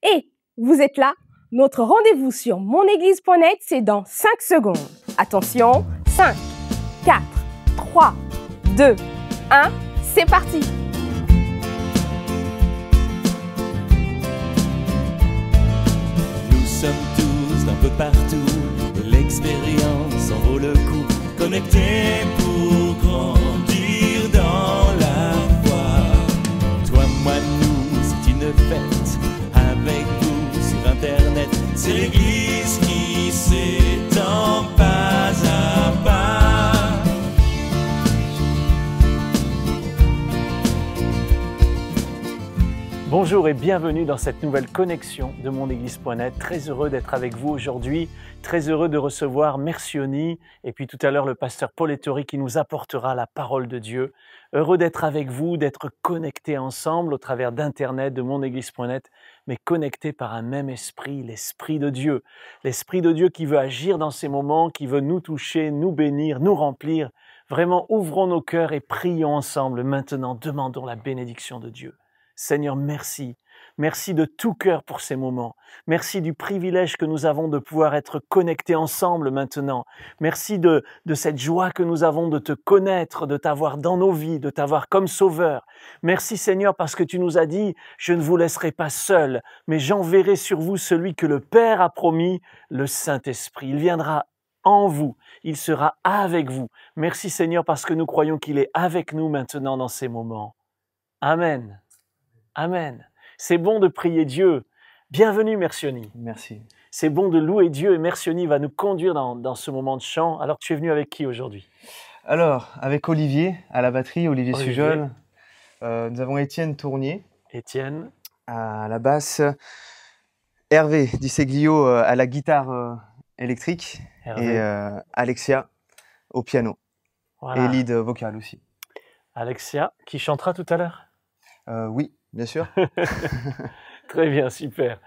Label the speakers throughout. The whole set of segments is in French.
Speaker 1: Et vous êtes là? Notre rendez-vous sur monéglise.net, c'est dans 5 secondes. Attention, 5, 4, 3, 2, 1, c'est parti!
Speaker 2: Nous sommes tous d'un peu partout, et l'expérience en vaut le coup. Connectés pour grandir dans la foi. Toi, moi, nous, c'est une fête avec vous sur Internet. C'est l'Église qui s'étend pas à pas.
Speaker 3: Bonjour et bienvenue dans cette nouvelle connexion de monéglise.net. Très heureux d'être avec vous aujourd'hui, très heureux de recevoir Mercioni et puis tout à l'heure le pasteur Paul Ettori qui nous apportera la parole de Dieu. Heureux d'être avec vous, d'être connectés ensemble au travers d'Internet, de monéglise.net, mais connectés par un même esprit, l'Esprit de Dieu. L'Esprit de Dieu qui veut agir dans ces moments, qui veut nous toucher, nous bénir, nous remplir. Vraiment, ouvrons nos cœurs et prions ensemble. Maintenant, demandons la bénédiction de Dieu. Seigneur, merci. Merci de tout cœur pour ces moments. Merci du privilège que nous avons de pouvoir être connectés ensemble maintenant. Merci de cette joie que nous avons de te connaître, de t'avoir dans nos vies, de t'avoir comme sauveur. Merci Seigneur parce que tu nous as dit, je ne vous laisserai pas seul, mais j'enverrai sur vous celui que le Père a promis, le Saint-Esprit. Il viendra en vous, il sera avec vous. Merci Seigneur parce que nous croyons qu'il est avec nous maintenant dans ces moments. Amen. Amen. C'est bon de prier Dieu. Bienvenue Mercioni.
Speaker 4: Merci.
Speaker 3: C'est bon de louer Dieu et Mercioni va nous conduire dans ce moment de chant. Alors tu es venu avec qui aujourd'hui?
Speaker 4: Alors, avec Olivier à la batterie, Olivier Sujol. Nous avons Étienne Tournier.
Speaker 3: Étienne.
Speaker 4: À la basse. Hervé Disseglio à la guitare électrique.
Speaker 3: Hervé.
Speaker 4: Et Alexia au piano.
Speaker 3: Voilà.
Speaker 4: Et lead vocal aussi.
Speaker 3: Alexia qui chantera tout à l'heure?
Speaker 4: Oui, bien sûr.
Speaker 3: Très bien, super.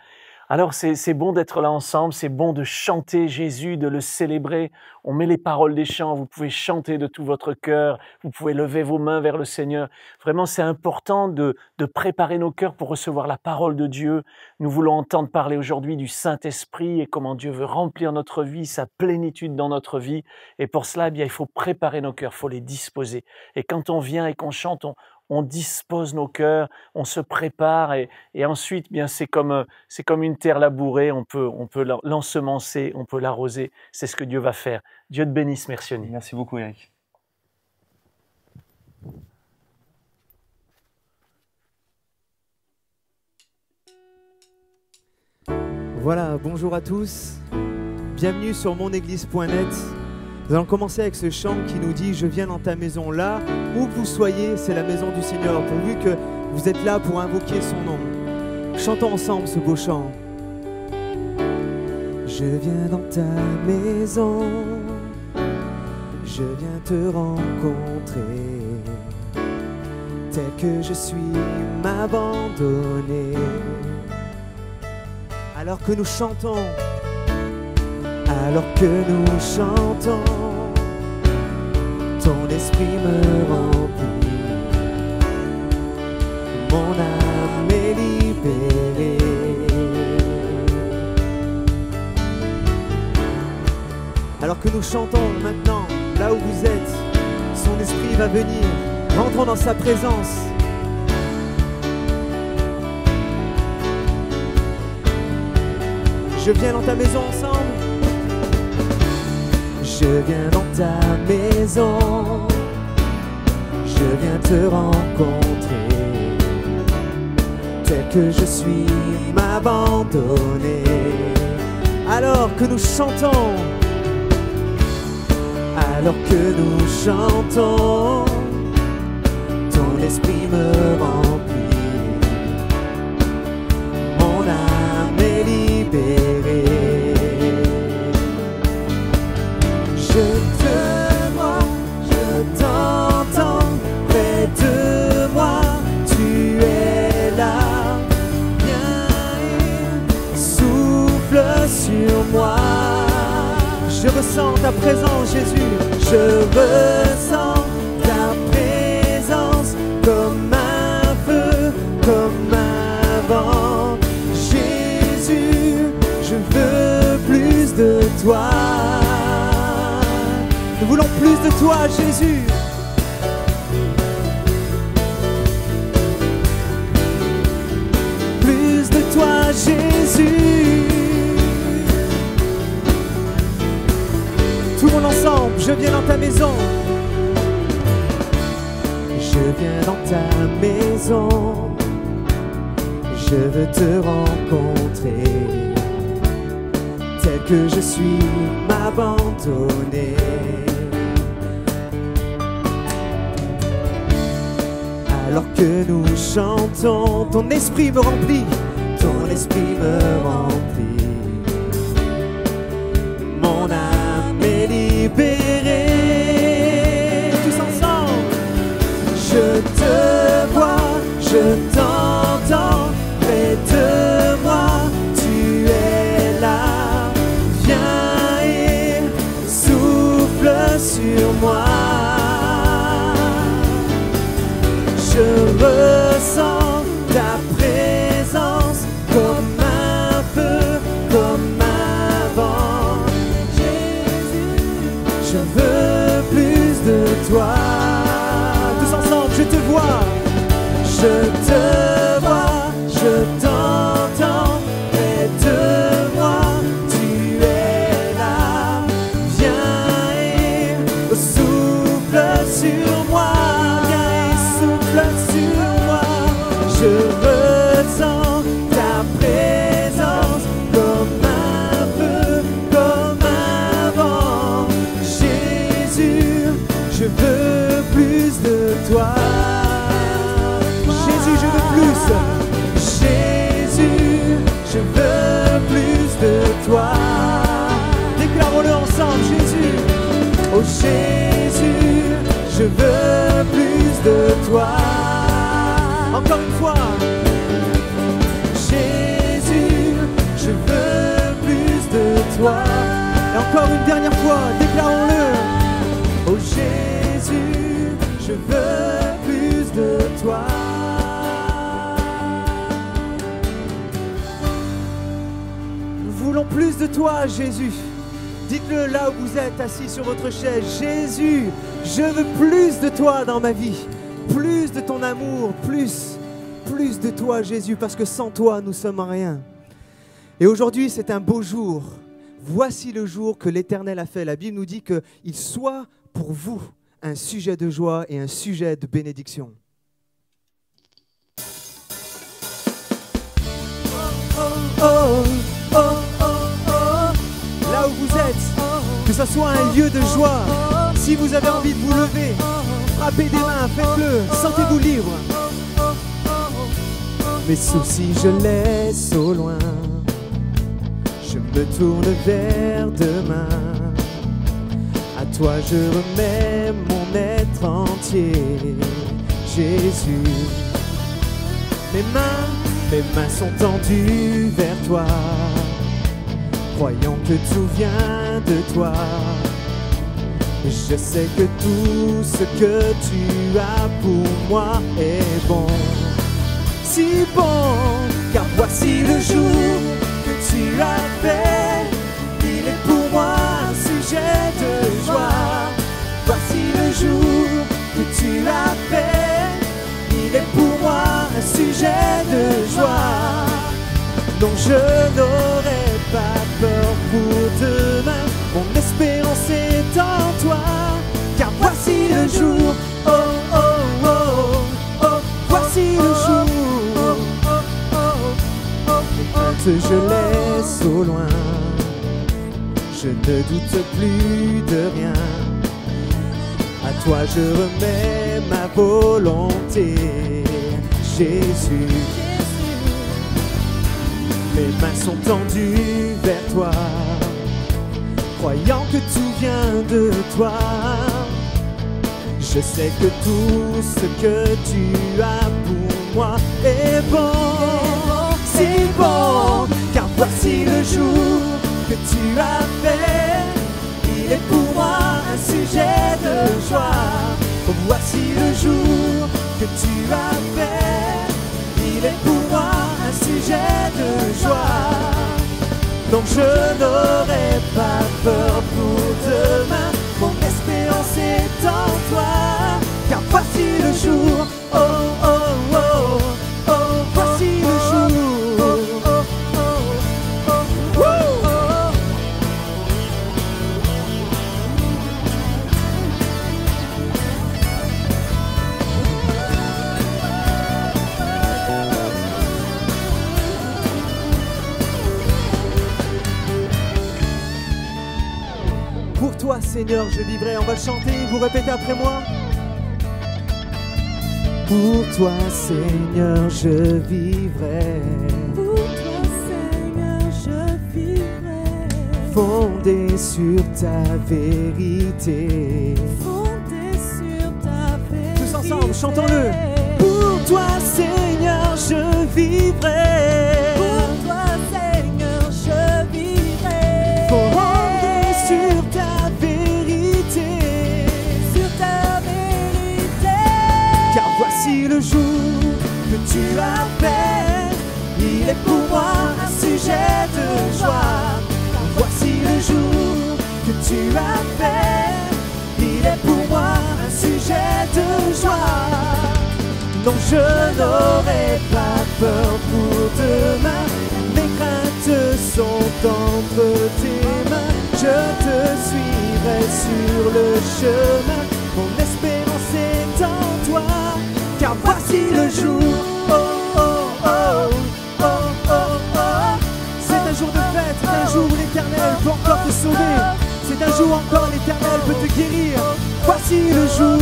Speaker 3: Alors c'est bon d'être là ensemble, c'est bon de chanter Jésus, de le célébrer. On met les paroles des chants, vous pouvez chanter de tout votre cœur, vous pouvez lever vos mains vers le Seigneur. Vraiment, c'est important de préparer nos cœurs pour recevoir la parole de Dieu. Nous voulons entendre parler aujourd'hui du Saint-Esprit et comment Dieu veut remplir notre vie, sa plénitude dans notre vie. Et pour cela, eh bien, il faut préparer nos cœurs, il faut les disposer. Et quand on vient et qu'on chante, on dispose nos cœurs, on se prépare et ensuite, bien, c'est comme une terre labourée, on peut l'ensemencer, on peut l'arroser. C'est ce que Dieu va faire. Dieu te bénisse, Mercioni.
Speaker 4: Merci beaucoup, Eric.
Speaker 5: Voilà, bonjour à tous. Bienvenue sur monéglise.net. Nous allons commencer avec ce chant qui nous dit « Je viens dans ta maison ». Là où que vous soyez, c'est la maison du Seigneur, pourvu que vous êtes là pour invoquer son nom. Chantons ensemble ce beau chant. Je viens dans ta maison, je viens te rencontrer, tel que je suis m'abandonner. Alors que nous chantons, ton esprit me remplit, mon âme est libérée. Alors que nous chantons maintenant, là où vous êtes, son esprit va venir, rentrons dans sa présence. Je viens dans ta maison ensemble. Je viens dans ta maison, je viens te rencontrer, tel que je suis m'abandonner. Alors que nous chantons, ton esprit me remplit, mon âme est libérée. Je te vois, je t'entends près de moi, tu es là, viens et souffle sur moi. Je ressens ta présence, Jésus, je ressens ta présence comme un feu, comme un vent. Jésus, toi, Jésus. Plus de toi, Jésus. Tout le monde ensemble, je viens dans ta maison. Je viens dans ta maison. Je veux te rencontrer. Tel que je suis, m'abandonner. Alors que nous chantons, ton esprit me remplit, ton esprit me remplit. Mon âme est libérée. Tous ensemble. Je te vois, je t'entends, près de moi, tu es là. Viens et souffle sur moi. Je ressens ta présence comme un feu, comme avant. Jésus, je veux plus de toi. Tous ensemble, je te vois, je te vois, je t'entends. Près de moi, tu es là. Viens et souffle sur moi. Je ressens ta présence comme un feu, comme avant. Jésus, je veux plus de toi. Jésus, je veux plus. Jésus, je veux plus de toi. Déclarons-le ensemble, Jésus. Oh Jésus, je veux plus de toi. Encore une fois. Jésus, je veux plus de toi. Et encore une dernière fois, déclarons-le. Oh Jésus, je veux plus de toi. Nous voulons plus de toi, Jésus. Dites-le là où vous êtes assis sur votre chaise. Jésus, je veux plus de toi dans ma vie. Plus de ton amour, plus de toi, Jésus, parce que sans toi, nous sommes rien. Et aujourd'hui, c'est un beau jour. Voici le jour que l'Éternel a fait. La Bible nous dit qu'il soit pour vous un sujet de joie et un sujet de bénédiction. Là où vous êtes, que ce soit un lieu de joie. Si vous avez envie de vous lever, frappez des mains, faites-le, sentez-vous libre. Mes soucis je laisse au loin, je me tourne vers demain. À toi je remets mon être entier, Jésus. Mes mains sont tendues vers toi, croyant que tout vient de toi. Je sais que tout ce que tu as pour moi est bon. Si bon, car voici le jour que tu as fait. Il est pour moi un sujet de joie. Voici le jour que tu as fait. Il est pour moi un sujet de joie. Non, je n'aurai pas peur pour demain. Mon espérance est en toi. Car voici le jour, oh oh oh oh, voici le jour. Je laisse au loin, je ne doute plus de rien. À toi je remets ma volonté, Jésus. Mes mains sont tendues vers toi, croyant que tout vient de toi. Je sais que tout ce que tu as pour moi est bon. Si bon, car voici le jour que tu as fait. Il est pour moi un sujet de joie. Voici le jour que tu as fait. Il est pour moi un sujet de joie. Donc je n'aurai pas peur pour demain. Mon espérance est voici le jour. Oh, oh, oh, oh, voici le jour. Oh, oh, oh, oh, oh. Pour toi, Seigneur, je vivrai. On va le chanter, vous répétez après moi. Pour toi, Seigneur, je vivrai.
Speaker 6: Pour toi, Seigneur, je vivrai.
Speaker 5: Fondé sur ta vérité.
Speaker 6: Fondé sur ta vérité.
Speaker 5: Tous ensemble, chantons-le. Pour toi, Seigneur, je vivrai.
Speaker 6: Pour toi, Seigneur, je vivrai.
Speaker 5: Fondé sur ta vérité.
Speaker 6: Sur ta vérité.
Speaker 5: Car voici le jour que tu as fait. Il est pour moi un sujet de joie. Car voici le jour que tu as fait. Il est pour moi un sujet de joie. Non, je n'aurai pas peur pour demain. Mes craintes sont entre tes mains. Je te suivrai sur le chemin. Mon espérance est en toi. Car voici le jour. Oh, oh, oh, oh, oh, oh. C'est un jour de fête, c'est un jour où l'Éternel peut encore te sauver. C'est un jour encore l'Éternel peut te guérir. Voici le jour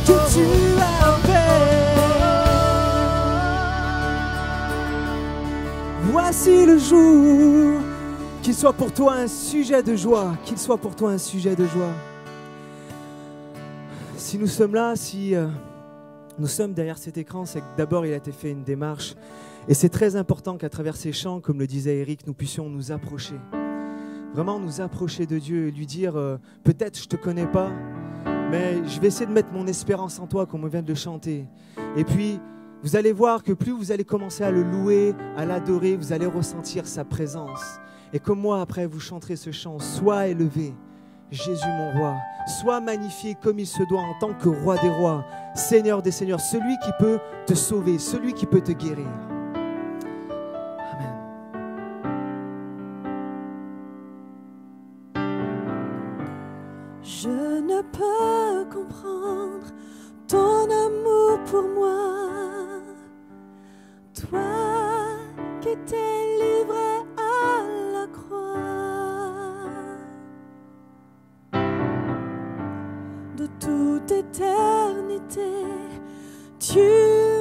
Speaker 5: que tu as fait. Voici le jour. Qu'il soit pour toi un sujet de joie. Qu'il soit pour toi un sujet de joie. Si nous sommes là, si nous sommes derrière cet écran, c'est que d'abord il a été fait une démarche. Et c'est très important qu'à travers ces chants, comme le disait Eric, nous puissions nous approcher. Vraiment nous approcher de Dieu et lui dire peut-être je ne te connais pas, mais je vais essayer de mettre mon espérance en toi comme on vient de le chanter. Et puis vous allez voir que plus vous allez commencer à le louer, à l'adorer, vous allez ressentir sa présence. Et comme moi après vous chanterez ce chant, sois élevé, Jésus mon roi, sois magnifié comme il se doit en tant que roi des rois, Seigneur des seigneurs, celui qui peut te sauver, celui qui peut te guérir.
Speaker 6: Je ne peux comprendre ton amour pour moi, toi qui t'es livré à la croix. De toute éternité, tu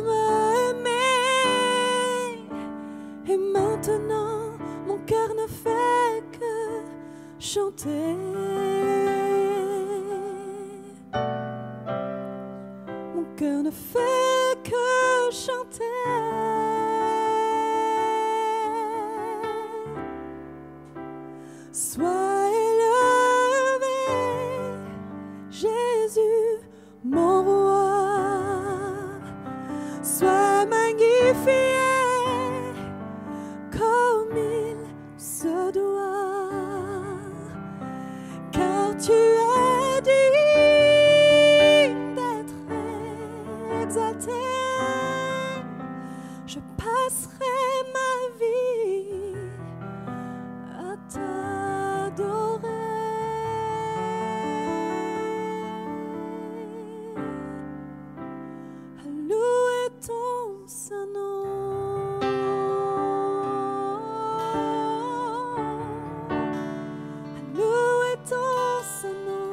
Speaker 6: m'as aimé, et maintenant mon cœur ne fait que chanter. Mon cœur ne fait que chanter. Sois élevé, Jésus, mon roi. Sois magnifié comme il se doit. Car tu es digne d'être exalté. Je passerai ma vie à t'adorer. À louer ton saint nom. À louer ton saint nom.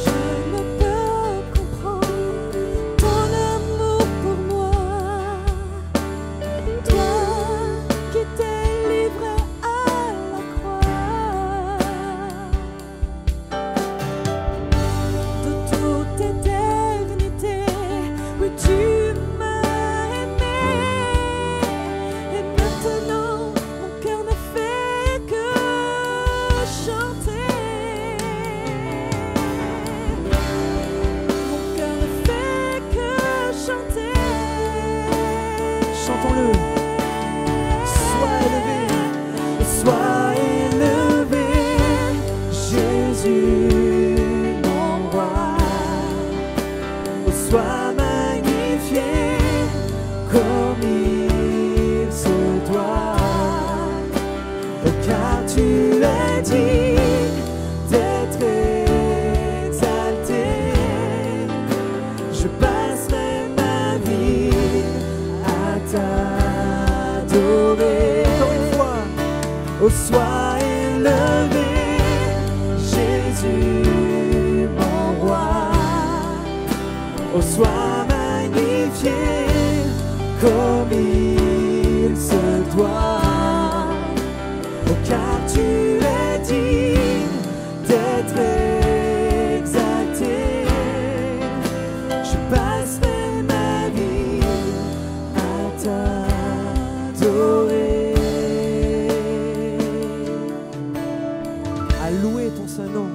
Speaker 6: Je ne peux comprendre ton amour pour moi, toi qui t'es livré à la croix. es digne d'être exalté. Je passerai ma vie à t'adorer.
Speaker 5: Encore une fois.
Speaker 6: Oh, sois élevé, Jésus, mon roi. Oh, sois magnifié comme il se doit. Oh, car tu es digne d'être exalté. Je passerai ma vie à t'adorer.
Speaker 5: À louer ton saint nom.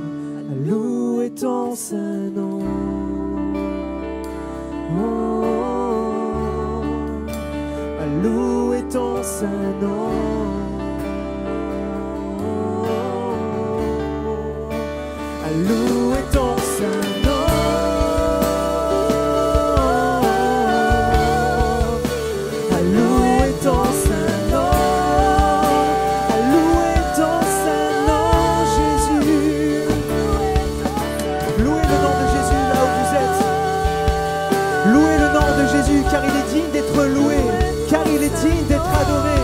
Speaker 6: À louer ton saint nom. À louer ton saint nom. À louer ton saint nom. À louer ton saint nom. À louer ton saint nom, Jésus.
Speaker 5: Louez le nom de Jésus là où vous êtes. Louez le nom de Jésus car il est digne d'être loué, car il est digne d'être adoré.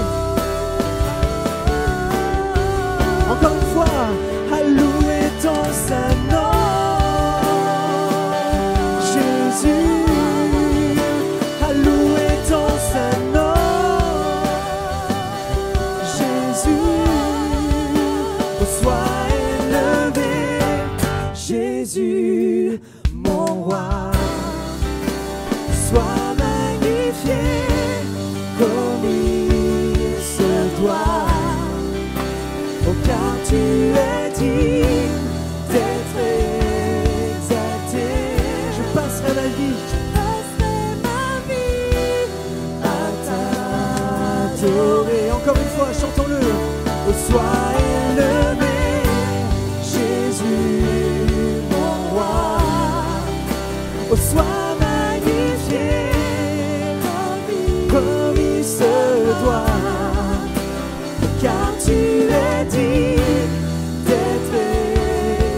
Speaker 6: Encore une fois, à louer ton saint nom, Jésus. À louer ton saint nom, Jésus. Oh, sois élevé, Jésus, mon roi. Sois magnifié comme il se doit. Oh, car tu es digne d'être exalté.
Speaker 5: Je passerai ma vie.
Speaker 6: À t'adorer.
Speaker 5: Encore une fois, chantons-le.
Speaker 6: Oh, sois élevé, Jésus, mon roi. Oh, sois magnifié comme il se doit. Car tu es digne d'être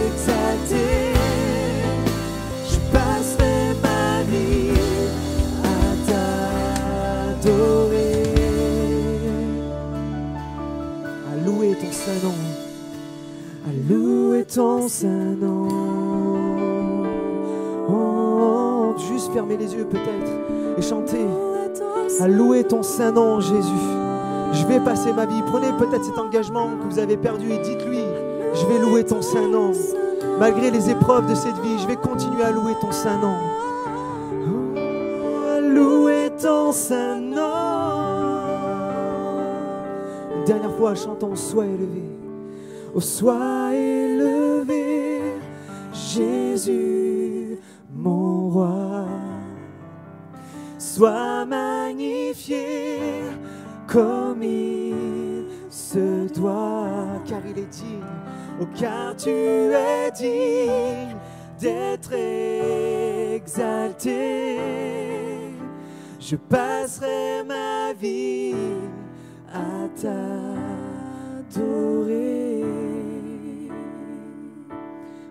Speaker 6: exalté. Je passerai ma vie à t'adorer.
Speaker 5: À louer ton saint nom.
Speaker 6: À louer ton saint nom.
Speaker 5: Oh, juste fermez les yeux peut-être et chantez. À louer ton saint nom, Jésus. Je vais passer ma vie. Prenez peut-être cet engagement que vous avez perdu et dites-lui, je vais louer ton saint nom. Malgré les épreuves de cette vie, je vais continuer à louer ton saint nom.
Speaker 6: Oh, à louer ton saint nom.
Speaker 5: Une dernière fois, chantons, sois élevé.
Speaker 6: Oh, sois élevé, Jésus, mon roi. Sois magnifié comme il se doit.
Speaker 5: Car il est digne.
Speaker 6: Oh, car tu es digne d'être exalté. Je passerai ma vie à t'adorer.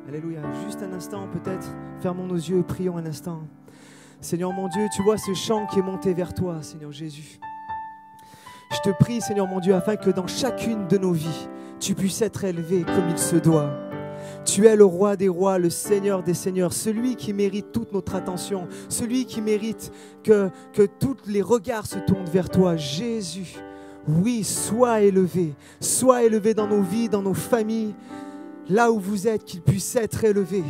Speaker 5: Alléluia. Juste un instant, peut-être, fermons nos yeux, prions un instant. Seigneur mon Dieu, tu vois ce chant qui est monté vers toi, Seigneur Jésus. Je te prie, Seigneur mon Dieu, afin que dans chacune de nos vies, tu puisses être élevé comme il se doit. Tu es le roi des rois, le Seigneur des seigneurs, celui qui mérite toute notre attention, celui qui mérite que tous les regards se tournent vers toi, Jésus. Oui, sois élevé dans nos vies, dans nos familles, là où vous êtes, qu'il puisse être élevé.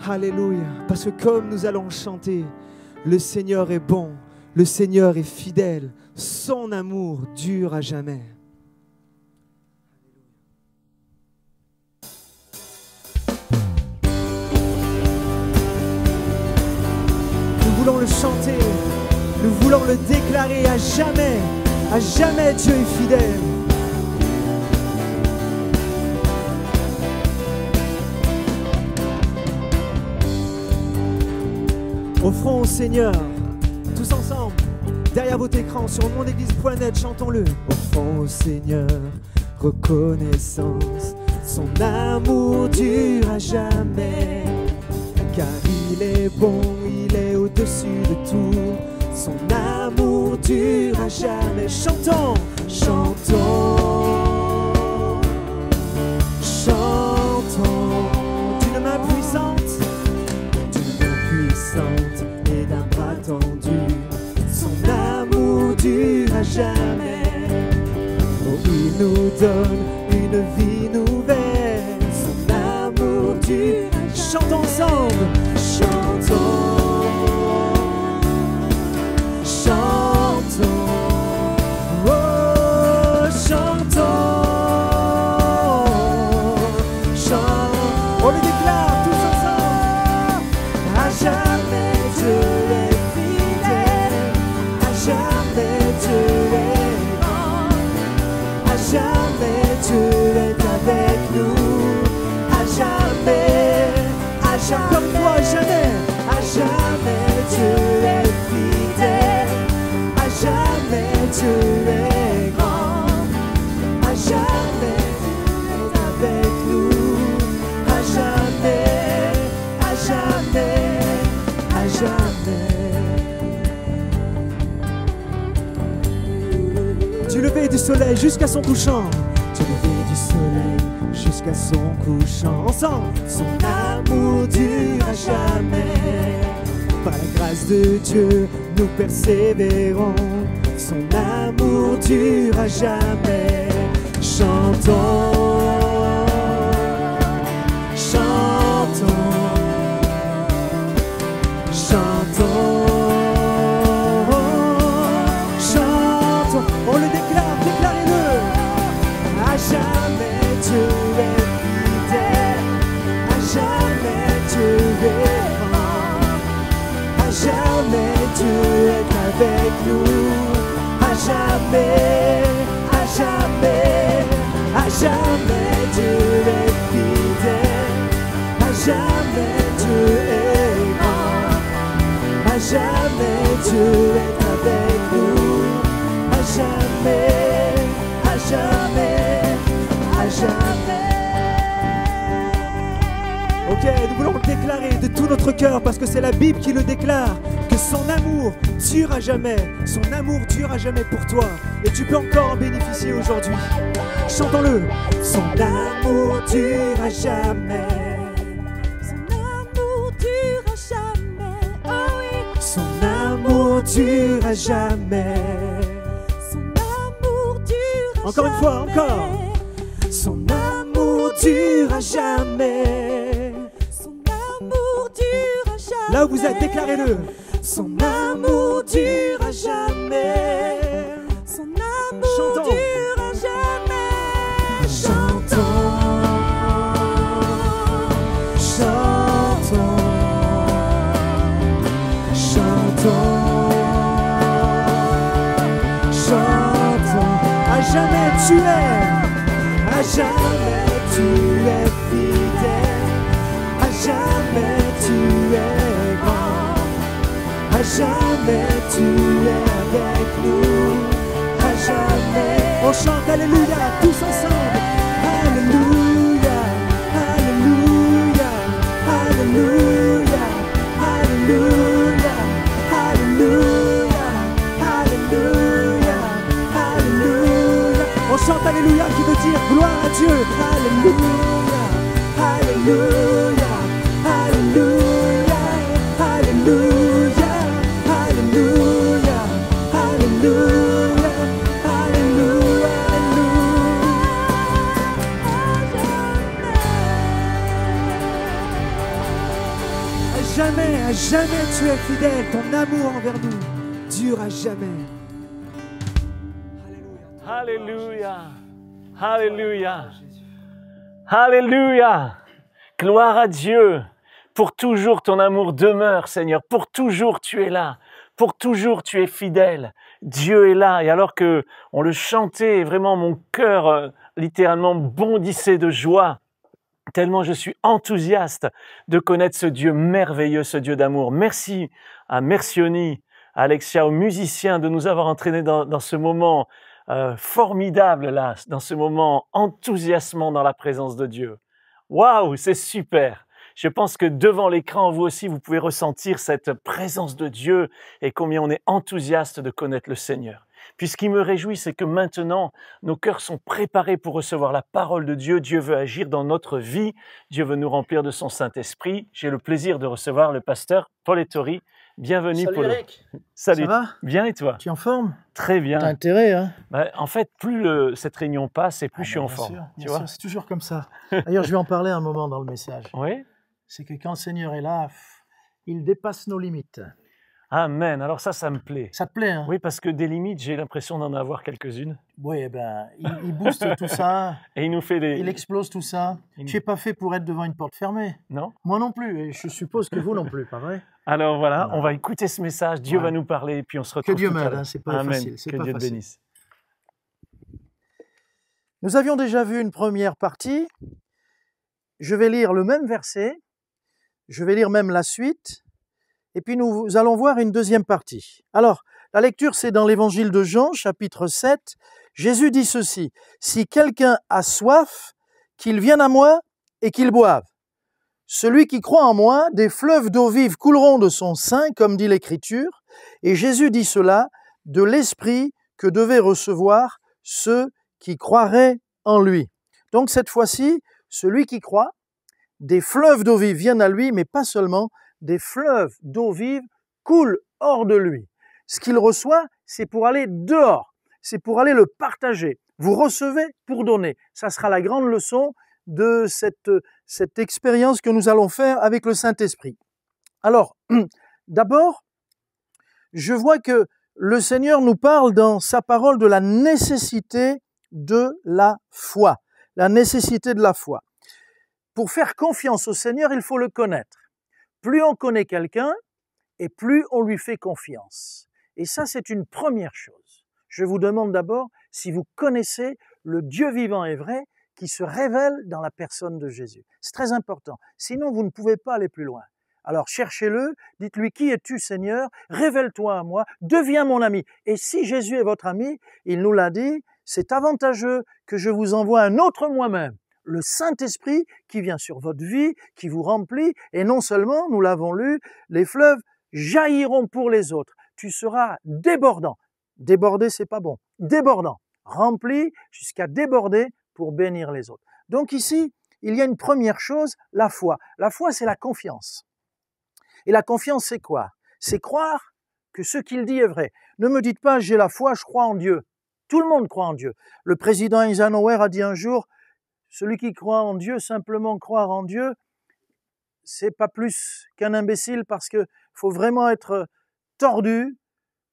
Speaker 5: Alléluia, parce que comme nous allons chanter, le Seigneur est bon, le Seigneur est fidèle, son amour dure à jamais. Nous voulons le chanter, nous voulons le déclarer à jamais Dieu est fidèle. Offrons au Seigneur, tous ensemble, derrière votre écran, sur mondeglise.net, chantons-le.
Speaker 6: Offrons au Seigneur reconnaissance
Speaker 5: Son amour dure à jamais, car il est bon, il est au-dessus de tout. Son amour dure à jamais. Chantons, chantons, chantons d'une main puissante et d'un bras tendu. Son amour dure à jamais. Oh, il nous donne une vie nouvelle. Son amour dure à jamais. Chantons ensemble, chantons. Chantons, oh, chantons, chantons, on le déclare tous ensemble. À jamais Dieu est fidèle, à jamais Dieu est grand, à jamais Dieu est avec nous, à jamais, comme toi, jamais, à jamais Dieu est fidèle. Jamais Dieu est grand, à jamais Dieu est avec nous, à jamais, à jamais, à jamais. Du lever du soleil jusqu'à son couchant, du lever du soleil jusqu'à son couchant. Ensemble, son amour dure à jamais. Par la grâce de Dieu, nous persévérons. Son amour dure à jamais. Chantons, chantons, chantons, chantons. On le déclare, déclarez-le. À jamais Dieu est fidèle, à jamais Dieu est grand, à jamais Dieu est avec nous. À jamais, à jamais, à jamais Dieu est fidèle, à jamais Dieu est grand, à jamais Dieu est avec nous, à jamais, à jamais, à jamais. Ok, nous voulons le déclarer de tout notre cœur parce que c'est la Bible qui le déclare, que son amour dure à jamais, son amour dure à jamais pour toi et tu peux encore en bénéficier aujourd'hui. Chantons-le. Son amour dure à jamais.
Speaker 6: Son amour dure à jamais. Oh oui.
Speaker 5: Son amour dure à jamais.
Speaker 6: Son amour dure à
Speaker 5: Encore une fois,
Speaker 6: jamais.
Speaker 5: encore. Son amour dure à jamais.
Speaker 6: Son amour dure à jamais.
Speaker 5: Là où vous êtes, déclarez-le.
Speaker 6: Son amour dure à jamais. Son amour
Speaker 5: Chantons.
Speaker 6: dure à jamais.
Speaker 5: Chantons, chantons, chantons, chantons. À jamais tu es, à jamais tu es fidèle, à jamais tu es grand, à jamais tu es avec nous, à jamais. On chante Alléluia tous ensemble. Alléluia, Alléluia, Alléluia, Alléluia, Alléluia, Alléluia, Alléluia. On chante Alléluia qui veut dire gloire à Dieu. Alléluia, Alléluia, Alléluia, Alléluia, Alléluia, Alléluia, Alléluia, Alléluia. À jamais tu es fidèle, ton amour envers nous dure à jamais.
Speaker 3: Alléluia. Alléluia. Alléluia. Gloire à Dieu. Pour toujours ton amour demeure, Seigneur. Pour toujours tu es là. Pour toujours tu es fidèle. Dieu est là. Et alors que on le chantait, vraiment mon cœur littéralement bondissait de joie. Tellement je suis enthousiaste de connaître ce Dieu merveilleux, ce Dieu d'amour. Merci à Mercioni, à Alexia, aux musiciens de nous avoir entraînés dans ce moment formidable là, dans ce moment enthousiasmant dans la présence de Dieu. Waouh, c'est super! Je pense que devant l'écran, vous aussi, vous pouvez ressentir cette présence de Dieu et combien on est enthousiaste de connaître le Seigneur. Puis ce qui me réjouit, c'est que maintenant, nos cœurs sont préparés pour recevoir la parole de Dieu. Dieu veut agir dans notre vie. Dieu veut nous remplir de son Saint-Esprit. J'ai le plaisir de recevoir le pasteur Paul Ettori. Bienvenue,
Speaker 7: Salut
Speaker 3: Paul.
Speaker 7: Eric.
Speaker 3: Salut.
Speaker 7: Ça va?
Speaker 3: Bien et toi?
Speaker 7: Tu es en forme?
Speaker 3: Très bien.
Speaker 7: T'as intérêt, hein?
Speaker 3: En fait, plus cette réunion passe et plus je suis en
Speaker 7: Bien
Speaker 3: forme.
Speaker 7: sûr,
Speaker 3: Tu
Speaker 7: bien
Speaker 3: vois?
Speaker 7: sûr, c'est toujours comme ça. D'ailleurs, je vais en parler un moment dans le message.
Speaker 3: Oui?
Speaker 7: C'est que quand le Seigneur est là, il dépasse nos limites.
Speaker 3: Amen. Alors ça me plaît.
Speaker 7: Ça te plaît, hein?
Speaker 3: Oui, parce que des limites, j'ai l'impression d'en avoir quelques-unes.
Speaker 7: Oui, eh ben, il booste tout ça,
Speaker 3: Et il nous fait des...
Speaker 7: il explose tout ça.
Speaker 3: Il-
Speaker 7: Tu n'es pas fait pour être devant une porte fermée.
Speaker 3: Non?
Speaker 7: Moi non plus, et je suppose que vous non plus, pas vrai?
Speaker 3: Alors voilà,
Speaker 7: Non.
Speaker 3: on va écouter ce message. Dieu
Speaker 7: Ouais.
Speaker 3: va nous parler et puis on se
Speaker 7: Que
Speaker 3: retrouve
Speaker 7: Dieu
Speaker 3: tout à
Speaker 7: m'aide,
Speaker 3: l'heure.
Speaker 7: hein, c'est pas
Speaker 3: Amen.
Speaker 7: facile. C'est
Speaker 3: Que
Speaker 7: pas
Speaker 3: Dieu te
Speaker 7: facile.
Speaker 3: bénisse.
Speaker 7: Nous avions déjà vu une première partie. Je vais lire le même verset. Je vais lire même la suite. Et puis nous allons voir une deuxième partie. Alors, la lecture, c'est dans l'évangile de Jean, chapitre 7. Jésus dit ceci: « Si quelqu'un a soif, qu'il vienne à moi et qu'il boive. Celui qui croit en moi, des fleuves d'eau vive couleront de son sein, comme dit l'Écriture. » Et Jésus dit cela de l'Esprit que devaient recevoir ceux qui croiraient en lui. Donc cette fois-ci, celui qui croit, des fleuves d'eau vive viennent à lui, mais pas seulement, des fleuves d'eau vive coulent hors de lui. Ce qu'il reçoit, c'est pour aller dehors, c'est pour aller le partager. Vous recevez pour donner. Ça sera la grande leçon de cette expérience que nous allons faire avec le Saint-Esprit. Alors, d'abord, je vois que le Seigneur nous parle dans sa parole de la nécessité de la foi. La nécessité de la foi. Pour faire confiance au Seigneur, il faut le connaître. Plus on connaît quelqu'un, et plus on lui fait confiance. Et ça, c'est une première chose. Je vous demande d'abord si vous connaissez le Dieu vivant et vrai qui se révèle dans la personne de Jésus. C'est très important. Sinon, vous ne pouvez pas aller plus loin. Alors, cherchez-le, dites-lui: qui es-tu, Seigneur? Révèle-toi à moi, deviens mon ami. Et si Jésus est votre ami, il nous l'a dit, c'est avantageux que je vous envoie un autre moi-même, le Saint-Esprit qui vient sur votre vie, qui vous remplit, et non seulement, nous l'avons lu, les fleuves jailliront pour les autres. Tu seras débordant. Déborder, c'est pas bon. Débordant. Rempli jusqu'à déborder pour bénir les autres. Donc ici, il y a une première chose, la foi. La foi, c'est la confiance. Et la confiance, c'est quoi? C'est croire que ce qu'il dit est vrai. Ne me dites pas: j'ai la foi, je crois en Dieu. Tout le monde croit en Dieu. Le président Eisenhower a dit un jour: celui qui croit en Dieu, simplement croire en Dieu, c'est pas plus qu'un imbécile, parce que faut vraiment être tordu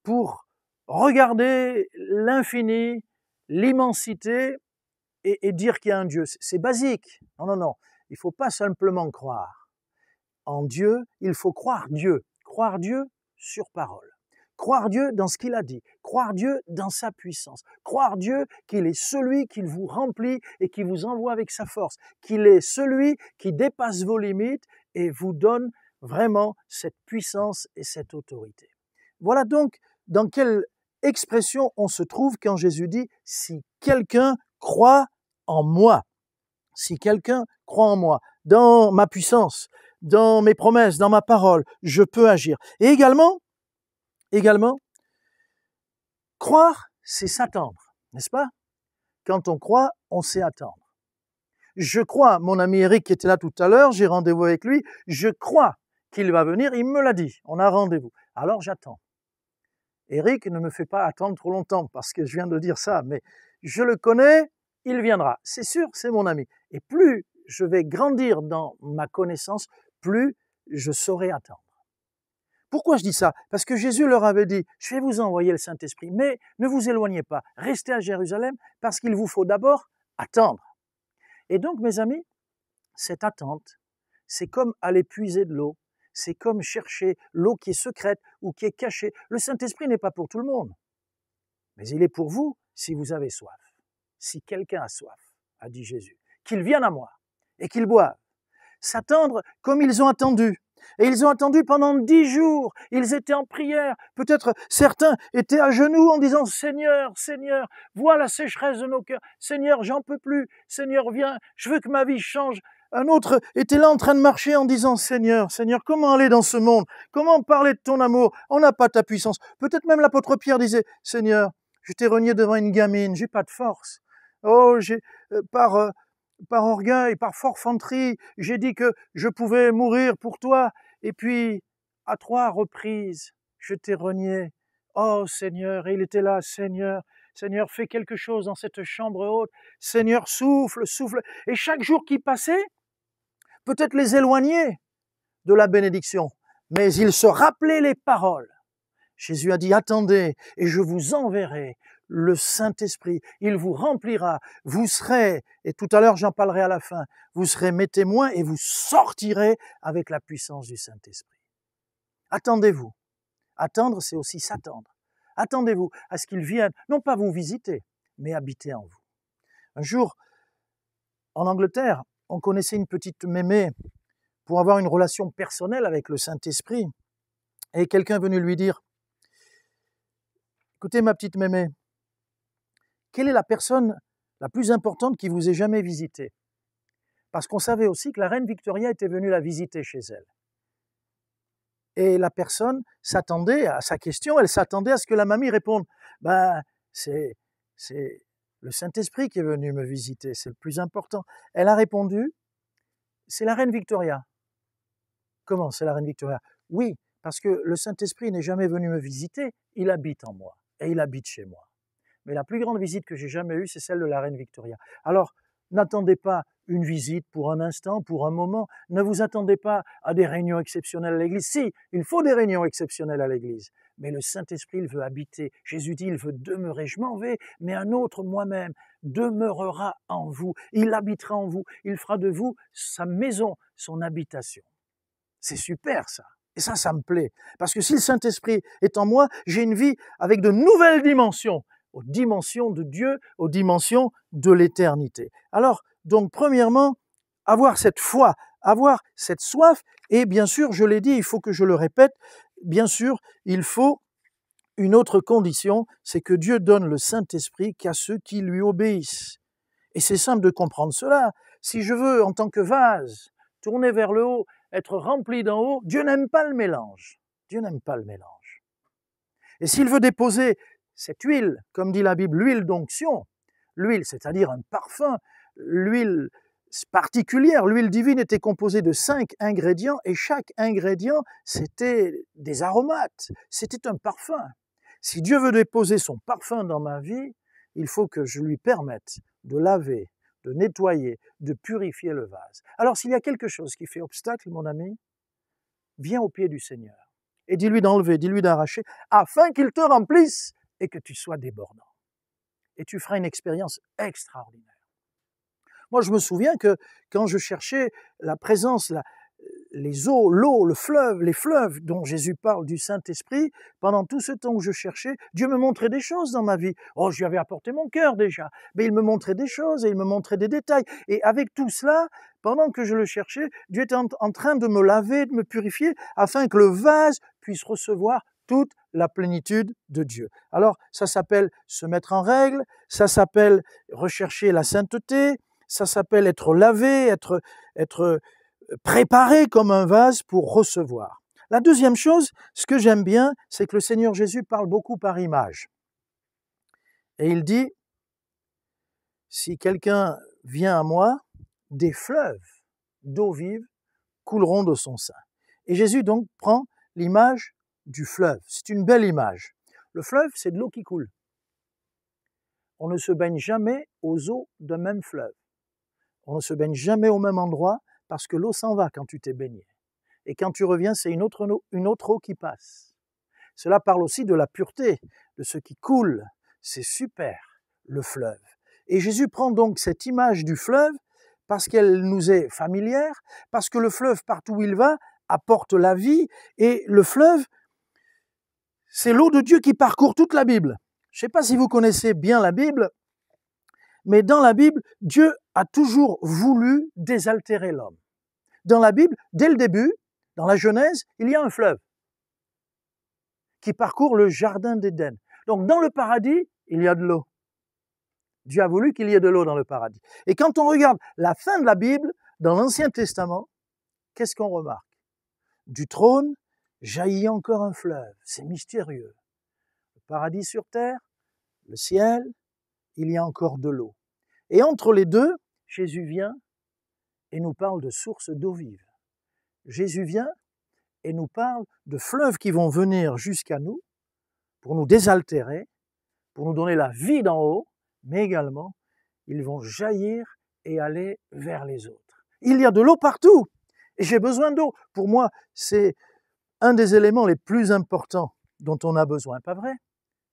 Speaker 7: pour regarder l'infini, l'immensité et dire qu'il y a un Dieu. C'est basique. Non, non, non. Il faut pas simplement croire en Dieu, il faut croire Dieu. Croire Dieu sur parole. Croire Dieu dans ce qu'il a dit. Croire Dieu dans sa puissance. Croire Dieu qu'il est celui qui vous remplit et qui vous envoie avec sa force. Qu'il est celui qui dépasse vos limites et vous donne vraiment cette puissance et cette autorité. Voilà donc dans quelle expression on se trouve quand Jésus dit: si quelqu'un croit en moi. Si quelqu'un croit en moi, dans ma puissance, dans mes promesses, dans ma parole, je peux agir. Et également, croire, c'est s'attendre, n'est-ce pas? Quand on croit, on sait attendre. Je crois, mon ami Eric qui était là tout à l'heure, j'ai rendez-vous avec lui, je crois qu'il va venir, il me l'a dit, on a rendez-vous. Alors j'attends. Eric ne me fait pas attendre trop longtemps parce que je viens de dire ça, mais je le connais, il viendra. C'est sûr, c'est mon ami. Et plus je vais grandir dans ma connaissance, plus je saurai attendre. Pourquoi je dis ça? Parce que Jésus leur avait dit: je vais vous envoyer le Saint-Esprit, mais ne vous éloignez pas, restez à Jérusalem, parce qu'il vous faut d'abord attendre. Et donc, mes amis, cette attente, c'est comme aller puiser de l'eau, c'est comme chercher l'eau qui est secrète ou qui est cachée. Le Saint-Esprit n'est pas pour tout le monde, mais il est pour vous si vous avez soif. Si quelqu'un a soif, a dit Jésus, qu'il vienne à moi et qu'il boive. S'attendre comme ils ont attendu. Et ils ont attendu pendant 10 jours. Ils étaient en prière. Peut-être certains étaient à genoux en disant « Seigneur, Seigneur, vois la sécheresse de nos cœurs. Seigneur, j'en peux plus. Seigneur, viens, je veux que ma vie change. » Un autre était là en train de marcher en disant « Seigneur, Seigneur, comment aller dans ce monde? Comment parler de ton amour? On n'a pas ta puissance. » Peut-être même l'apôtre Pierre disait « Seigneur, je t'ai renié devant une gamine, j'ai pas de force. Oh, par orgueil, par forfanterie, j'ai dit que je pouvais mourir pour toi. Et puis, à 3 reprises, je t'ai renié. Oh Seigneur, et il était là, Seigneur, Seigneur, fais quelque chose dans cette chambre haute. Seigneur, souffle, souffle. » Et chaque jour qui passait, peut-être les éloigner de la bénédiction, mais il se rappelait les paroles. Jésus a dit, attendez, et je vous enverrai le Saint-Esprit. Il vous remplira, vous serez, et tout à l'heure j'en parlerai à la fin, vous serez mes témoins et vous sortirez avec la puissance du Saint-Esprit. Attendez-vous. Attendre, c'est aussi s'attendre. Attendez-vous à ce qu'il vienne, non pas vous visiter, mais habiter en vous. Un jour, en Angleterre, on connaissait une petite mémé pour avoir une relation personnelle avec le Saint-Esprit. Et quelqu'un est venu lui dire, écoutez ma petite mémé, quelle est la personne la plus importante qui vous ait jamais visité? Parce qu'on savait aussi que la reine Victoria était venue la visiter chez elle. Et la personne s'attendait à sa question, elle s'attendait à ce que la mamie réponde, c'est le Saint-Esprit qui est venu me visiter, c'est le plus important. Elle a répondu, c'est la reine Victoria. Comment c'est la reine Victoria? Oui, parce que le Saint-Esprit n'est jamais venu me visiter, il habite en moi et il habite chez moi. Mais la plus grande visite que j'ai jamais eue, c'est celle de la reine Victoria. Alors, n'attendez pas une visite pour un instant, pour un moment. Ne vous attendez pas à des réunions exceptionnelles à l'église. Si, il faut des réunions exceptionnelles à l'église. Mais le Saint-Esprit, il veut habiter. Jésus dit, il veut demeurer. Je m'en vais, mais un autre moi-même demeurera en vous. Il habitera en vous. Il fera de vous sa maison, son habitation. C'est super ça. Et ça me plaît. Parce que si le Saint-Esprit est en moi, j'ai une vie avec de nouvelles dimensions, aux dimensions de Dieu, aux dimensions de l'éternité. Alors, donc, premièrement, avoir cette foi, avoir cette soif, et bien sûr, je l'ai dit, il faut que je le répète, bien sûr, il faut une autre condition, c'est que Dieu donne le Saint-Esprit qu'à ceux qui lui obéissent. Et c'est simple de comprendre cela. Si je veux, en tant que vase, tourner vers le haut, être rempli d'en haut, Dieu n'aime pas le mélange. Dieu n'aime pas le mélange. Et s'il veut déposer cette huile, comme dit la Bible, l'huile d'onction, l'huile, c'est-à-dire un parfum, l'huile particulière, l'huile divine était composée de 5 ingrédients et chaque ingrédient, c'était des aromates, c'était un parfum. Si Dieu veut déposer son parfum dans ma vie, il faut que je lui permette de laver, de nettoyer, de purifier le vase. Alors s'il y a quelque chose qui fait obstacle, mon ami, viens au pied du Seigneur et dis-lui d'enlever, dis-lui d'arracher, afin qu'il te remplisse et que tu sois débordant. Et tu feras une expérience extraordinaire. Moi, je me souviens que quand je cherchais la présence, les eaux, l'eau, le fleuve, les fleuves dont Jésus parle du Saint-Esprit, pendant tout ce temps où je cherchais, Dieu me montrait des choses dans ma vie. Oh, je lui avais apporté mon cœur déjà, mais il me montrait des choses et il me montrait des détails. Et avec tout cela, pendant que je le cherchais, Dieu était en train de me laver, de me purifier, afin que le vase puisse recevoir toute la plénitude de Dieu. Alors, ça s'appelle se mettre en règle, ça s'appelle rechercher la sainteté, ça s'appelle être lavé, être préparé comme un vase pour recevoir. La deuxième chose, ce que j'aime bien, c'est que le Seigneur Jésus parle beaucoup par image. Et il dit, si quelqu'un vient à moi, des fleuves d'eau vive couleront de son sein. Et Jésus donc prend l'image du fleuve. C'est une belle image. Le fleuve, c'est de l'eau qui coule. On ne se baigne jamais aux eaux d'un même fleuve. On ne se baigne jamais au même endroit parce que l'eau s'en va quand tu t'es baigné. Et quand tu reviens, c'est une autre eau qui passe. Cela parle aussi de la pureté, de ce qui coule. C'est super, le fleuve. Et Jésus prend donc cette image du fleuve parce qu'elle nous est familière, parce que le fleuve, partout où il va, apporte la vie. Et le fleuve, c'est l'eau de Dieu qui parcourt toute la Bible. Je ne sais pas si vous connaissez bien la Bible, mais dans la Bible, Dieu a toujours voulu désaltérer l'homme. Dans la Bible, dès le début, Dans la Genèse, il y a un fleuve qui parcourt le jardin d'Éden. Donc dans le paradis, il y a de l'eau. Dieu a voulu qu'il y ait de l'eau dans le paradis. Et quand on regarde la fin de la Bible, dans l'Ancien Testament, qu'est-ce qu'on remarque? Du trône jaillit encore un fleuve. C'est mystérieux. Le paradis sur terre, le ciel, il y a encore de l'eau. Et entre les deux, Jésus vient et nous parle de sources d'eau vive. Jésus vient et nous parle de fleuves qui vont venir jusqu'à nous pour nous désaltérer, pour nous donner la vie d'en haut, mais également, ils vont jaillir et aller vers les autres. Il y a de l'eau partout et j'ai besoin d'eau. Pour moi, c'est un des éléments les plus importants dont on a besoin, pas vrai?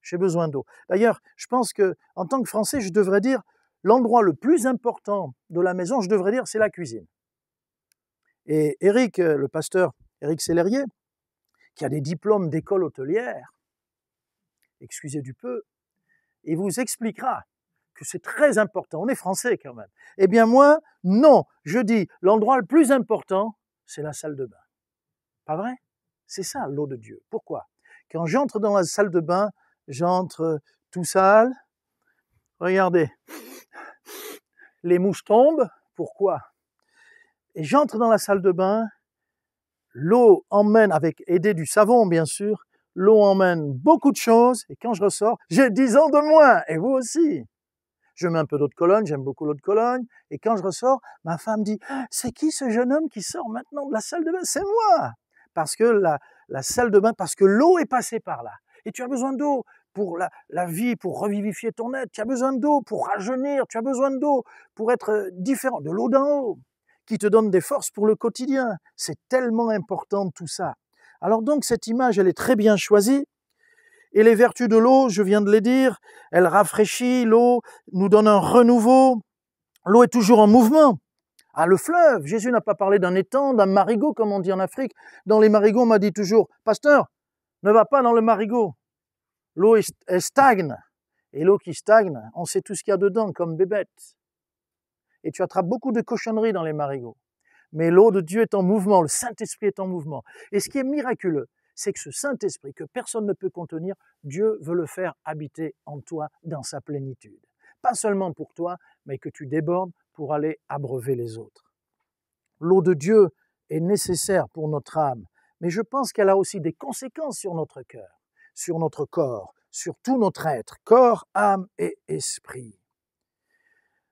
Speaker 7: J'ai besoin d'eau. D'ailleurs, je pense que en tant que Français, je devrais dire l'endroit le plus important de la maison, je devrais dire, c'est la cuisine. Et Éric, le pasteur Éric Sellerier, qui a des diplômes d'école hôtelière, excusez du peu, il vous expliquera que c'est très important. On est français quand même. Eh bien moi, non, je dis l'endroit le plus important, c'est la salle de bain. Pas vrai? C'est ça l'eau de Dieu. Pourquoi? Quand j'entre dans la salle de bain, j'entre tout sale. Regardez, les mouches tombent. Pourquoi? Et j'entre dans la salle de bain, l'eau emmène, avec aidé du savon bien sûr, l'eau emmène beaucoup de choses, et quand je ressors, j'ai 10 ans de moins, et vous aussi. Je mets un peu d'eau de Cologne, j'aime beaucoup l'eau de Cologne, et quand je ressors, ma femme dit « C'est qui ce jeune homme qui sort maintenant de la salle de bain ?» C'est moi. Parce que la salle de bain, parce que l'eau est passée par là. Et tu as besoin d'eau pour la vie, pour revivifier ton être, tu as besoin d'eau pour rajeunir, tu as besoin d'eau pour être différent, de l'eau d'en haut, qui te donne des forces pour le quotidien. C'est tellement important tout ça. Alors donc cette image, elle est très bien choisie. Et les vertus de l'eau, je viens de les dire, elle rafraîchit, l'eau nous donne un renouveau. L'eau est toujours en mouvement. Ah, le fleuve, Jésus n'a pas parlé d'un étang, d'un marigot, comme on dit en Afrique. Dans les marigots, on m'a dit toujours, « Pasteur, ne va pas dans le marigot. L'eau elle stagne. » Et l'eau qui stagne, on sait tout ce qu'il y a dedans, comme bébête. Et tu attrapes beaucoup de cochonneries dans les marigots. Mais l'eau de Dieu est en mouvement, le Saint-Esprit est en mouvement. Et ce qui est miraculeux, c'est que ce Saint-Esprit, que personne ne peut contenir, Dieu veut le faire habiter en toi dans sa plénitude. Pas seulement pour toi, mais que tu débordes pour aller abreuver les autres. L'eau de Dieu est nécessaire pour notre âme, mais je pense qu'elle a aussi des conséquences sur notre cœur, sur notre corps, sur tout notre être, corps, âme et esprit.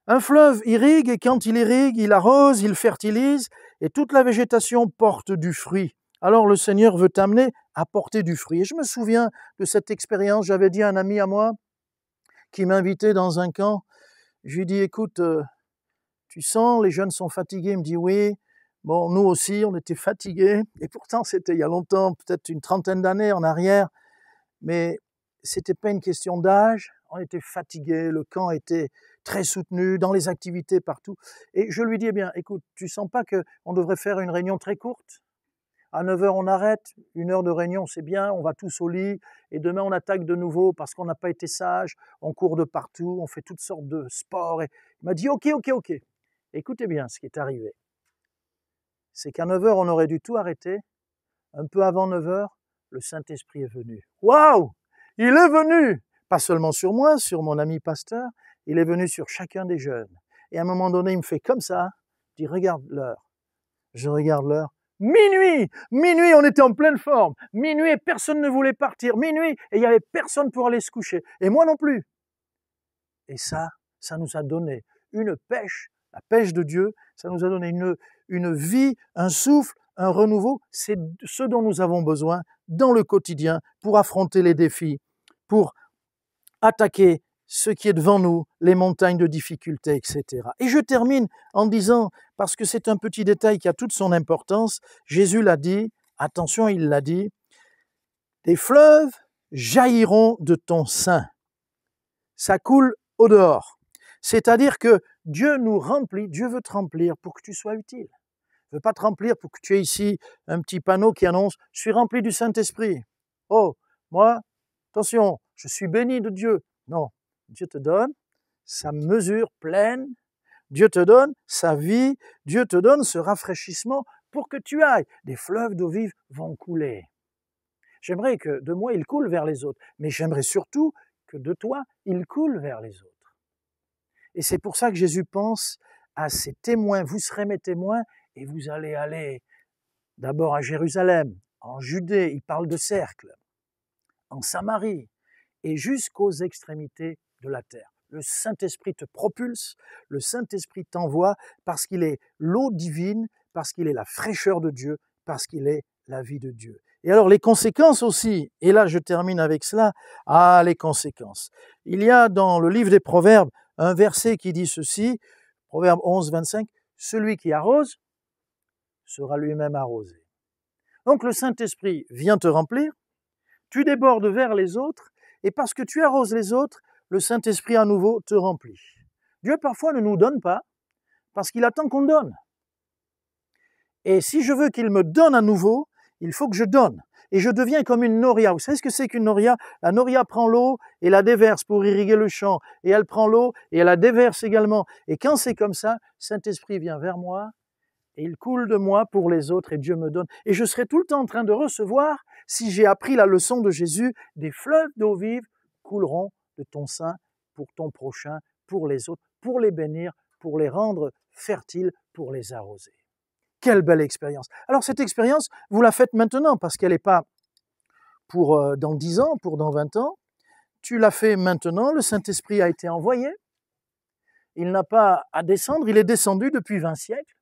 Speaker 7: Un fleuve irrigue, et quand il irrigue, il arrose, il fertilise, et toute la végétation porte du fruit. Alors le Seigneur veut t'amener à porter du fruit. Et je me souviens de cette expérience, j'avais dit à un ami à moi, qui m'invitait dans un camp, je lui ai dit, écoute, tu sens, les jeunes sont fatigués, il me dit oui, bon, nous aussi, on était fatigués, et pourtant c'était il y a longtemps, peut-être une trentaine d'années en arrière, mais c'était pas une question d'âge, on était fatigués, le camp était très soutenu, dans les activités partout, et je lui dis, eh bien, écoute, tu sens pas qu'on devrait faire une réunion très courte? À 9h, on arrête, 1 heure de réunion, c'est bien, on va tous au lit, et demain, on attaque de nouveau parce qu'on n'a pas été sage, on court de partout, on fait toutes sortes de sports. Et il m'a dit, ok. Écoutez bien ce qui est arrivé. C'est qu'à 9h, on aurait dû tout arrêter. Un peu avant 9h, le Saint-Esprit est venu. Waouh! Il est venu! Pas seulement sur moi, sur mon ami pasteur, il est venu sur chacun des jeunes. Et à un moment donné, il me fait comme ça, il dit, regarde l'heure. Je regarde l'heure. Minuit, on était en pleine forme. Minuit, et personne ne voulait partir. Minuit, et il n'y avait personne pour aller se coucher. Et moi non plus. Et ça nous a donné une pêche, la pêche de Dieu, ça nous a donné une vie, un souffle, un renouveau. C'est ce dont nous avons besoin dans le quotidien pour affronter les défis, pour attaquer ce qui est devant nous, les montagnes de difficultés, etc. Et je termine en disant, parce que c'est un petit détail qui a toute son importance, Jésus l'a dit, attention, il l'a dit, des fleuves jailliront de ton sein. Ça coule au dehors. C'est-à-dire que Dieu nous remplit, Dieu veut te remplir pour que tu sois utile. Il ne veut pas te remplir pour que tu aies ici un petit panneau qui annonce « Je suis rempli du Saint-Esprit ». Oh, moi, attention, je suis béni de Dieu. Non. Dieu te donne sa mesure pleine, Dieu te donne sa vie, Dieu te donne ce rafraîchissement pour que tu ailles. Des fleuves d'eau vive vont couler. J'aimerais que de moi, il coule vers les autres, mais j'aimerais surtout que de toi, il coule vers les autres. Et c'est pour ça que Jésus pense à ces témoins. Vous serez mes témoins et vous allez aller d'abord à Jérusalem, en Judée, il parle de cercle, en Samarie et jusqu'aux extrémités de la terre. Le Saint-Esprit te propulse, le Saint-Esprit t'envoie parce qu'il est l'eau divine, parce qu'il est la fraîcheur de Dieu, parce qu'il est la vie de Dieu. Et alors les conséquences aussi, et là je termine avec cela, les conséquences. Il y a dans le livre des Proverbes un verset qui dit ceci, Proverbe 11, 25, « Celui qui arrose sera lui-même arrosé. » Donc le Saint-Esprit vient te remplir, tu débordes vers les autres, et parce que tu arroses les autres, le Saint-Esprit à nouveau te remplit. Dieu parfois ne nous donne pas, parce qu'il attend qu'on donne. Et si je veux qu'il me donne à nouveau, il faut que je donne. Et je deviens comme une noria. Vous savez ce que c'est qu'une noria? La noria prend l'eau et la déverse pour irriguer le champ. Et elle prend l'eau et elle la déverse également. Et quand c'est comme ça, Saint-Esprit vient vers moi et il coule de moi pour les autres et Dieu me donne. Et je serai tout le temps en train de recevoir, si j'ai appris la leçon de Jésus, des fleuves d'eau vive couleront de ton sein pour ton prochain, pour les autres, pour les bénir, pour les rendre fertiles, pour les arroser. Quelle belle expérience! Alors cette expérience, vous la faites maintenant parce qu'elle n'est pas pour dans 10 ans, pour dans 20 ans. Tu l'as fait maintenant, le Saint-Esprit a été envoyé. Il n'a pas à descendre, il est descendu depuis 20 siècles.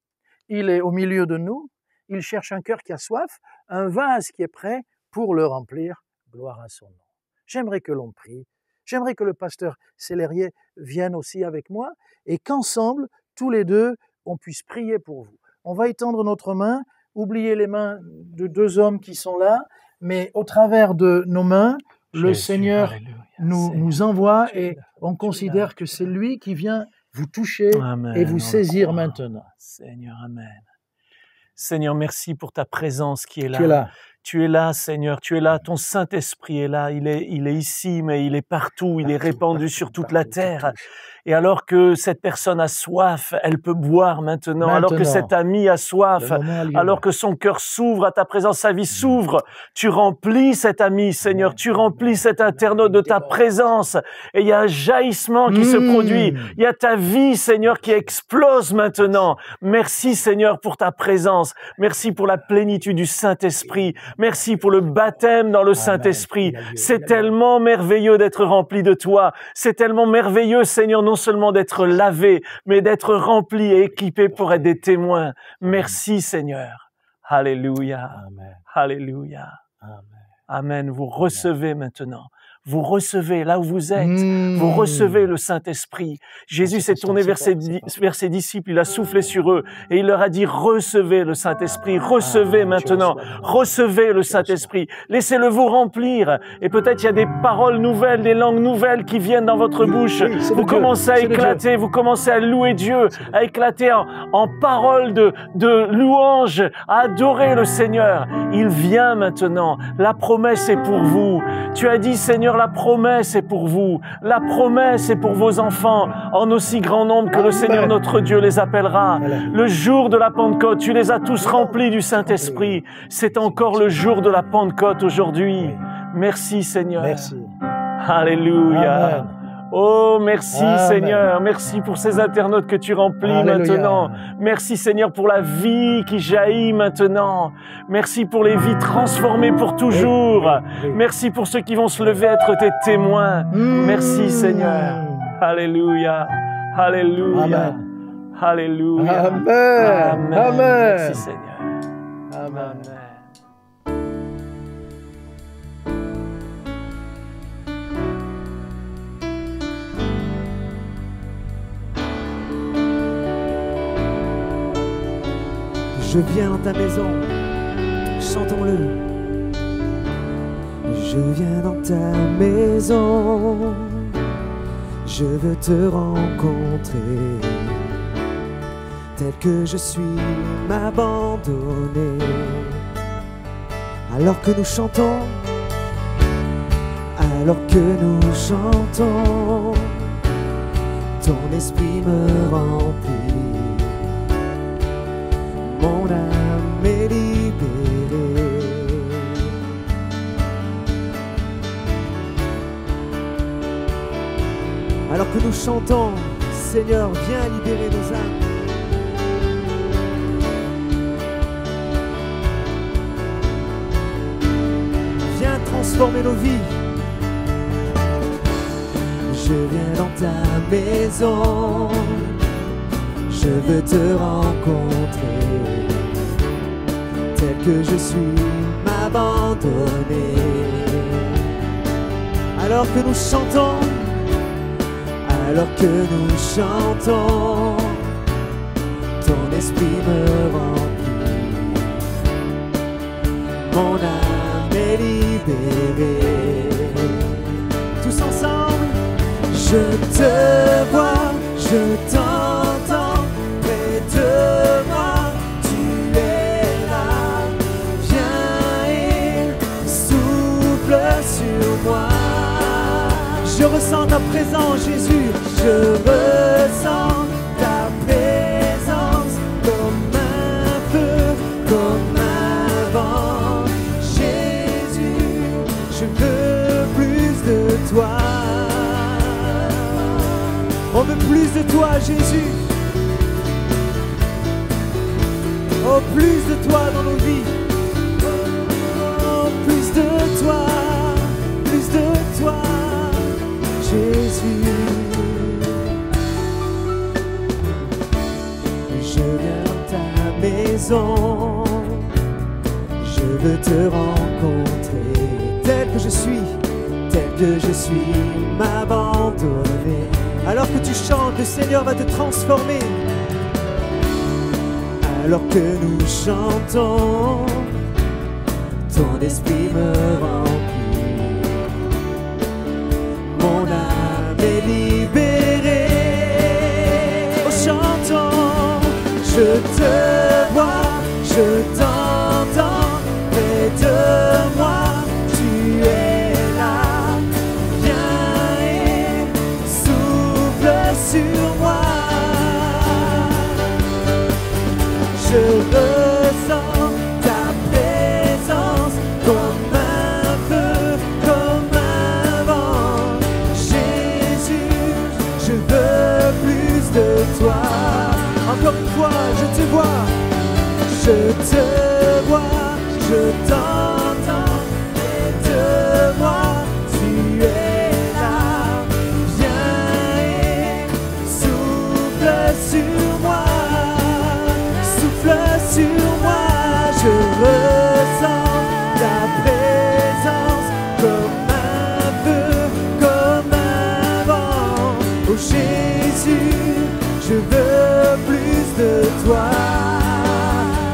Speaker 7: Il est au milieu de nous. Il cherche un cœur qui a soif, un vase qui est prêt pour le remplir. Gloire à son nom. J'aimerais que l'on prie. J'aimerais que le pasteur Célérier vienne aussi avec moi et qu'ensemble, tous les deux, on puisse prier pour vous. On va étendre notre main, oubliez les mains de 2 hommes qui sont là, mais au travers de nos mains, le Seigneur nous envoie et on considère que c'est lui qui vient vous toucher et vous saisir maintenant.
Speaker 3: Seigneur, amen. Seigneur, merci pour ta présence qui est là.
Speaker 7: Tu es là.
Speaker 3: Tu es là, Seigneur, tu es là, ton Saint-Esprit est là, il est ici, mais il est partout, il est répandu sur toute la terre. Et alors que cette personne a soif, elle peut boire maintenant. Alors que cet ami a soif, alors que son cœur s'ouvre à ta présence, sa vie s'ouvre, tu remplis cet ami, Seigneur, tu remplis cet internaute de ta présence. Et il y a un jaillissement qui se produit, il y a ta vie, Seigneur, qui explose maintenant. Merci, Seigneur, pour ta présence. Merci pour la plénitude du Saint-Esprit. Merci pour le baptême dans le Saint-Esprit. C'est tellement merveilleux d'être rempli de toi. C'est tellement merveilleux, Seigneur, non seulement d'être lavé, mais d'être rempli et équipé pour être des témoins. Merci, Seigneur. Alléluia.
Speaker 7: Amen.
Speaker 3: Alléluia.
Speaker 7: Amen.
Speaker 3: Amen. Vous recevez maintenant. Vous recevez là où vous êtes. Vous recevez le Saint-Esprit. Jésus s'est tourné vers ses disciples. Il a soufflé sur eux et il leur a dit, recevez le Saint-Esprit. Recevez maintenant. Recevez le Saint-Esprit. Laissez-le vous remplir. Et peut-être il y a des paroles nouvelles, des langues nouvelles qui viennent dans votre bouche. Vous commencez à éclater. Vous commencez à louer Dieu, à éclater en paroles de louange, à adorer le Seigneur. Il vient maintenant. La promesse est pour vous. Tu as dit, Seigneur, la promesse est pour vous. La promesse est pour vos enfants, en aussi grand nombre que le Seigneur notre Dieu les appellera. Le jour de la Pentecôte, tu les as tous remplis du Saint-Esprit. C'est encore le jour de la Pentecôte aujourd'hui. Merci, Seigneur.
Speaker 7: Merci.
Speaker 3: Alléluia.
Speaker 7: Amen.
Speaker 3: Oh, merci,
Speaker 7: Amen.
Speaker 3: Seigneur. Merci pour ces internautes que tu remplis maintenant. Merci, Seigneur, pour la vie qui jaillit maintenant. Merci pour les vies transformées pour toujours. Merci pour ceux qui vont se lever être tes témoins. Merci, Seigneur. Alléluia. Alléluia.
Speaker 7: Amen.
Speaker 3: Alléluia.
Speaker 7: Amen.
Speaker 3: Amen.
Speaker 7: Amen.
Speaker 3: Merci, Seigneur.
Speaker 7: Amen.
Speaker 3: Amen.
Speaker 5: Je viens dans ta maison, chantons-le. Je viens dans ta maison, je veux te rencontrer. Tel que je suis, m'abandonner. Alors que nous chantons, ton esprit me remplit. Mon âme que nous chantons, Seigneur, viens libérer nos âmes. Viens transformer nos vies. Je viens dans ta maison, je veux te rencontrer, tel que je suis, m'abandonner. Alors que nous chantons, ton esprit me remplit, mon âme est libérée. Tous ensemble, je te vois, je t'entends, près de moi, tu es là. Viens et souffle sur moi. Je ressens ta présence, Jésus, je ressens ta présence comme un feu, comme un vent. Jésus, je veux plus de toi. On veut plus de toi, Jésus. Oh, plus de toi dans nos vies. Oh, plus de toi, plus de toi. Jésus, je viens dans ta maison, je veux te rencontrer, tel que je suis, m'abandonner. Alors que tu chantes, le Seigneur va te transformer. Alors que nous chantons, ton esprit me remplit. Mon âme est libérée. Oh, chantons, je te vois, je t'entends, près de moi, tu es là. Viens et souffle sur moi. Je ressens ta présence comme un feu, comme un vent. Jésus, je veux plus de toi. Encore une fois, je te vois, je t'entends, près de moi, tu es là. Viens et souffle sur moi. Sur moi, je ressens ta présence comme un feu, comme un vent. Oh Jésus, je veux plus de toi.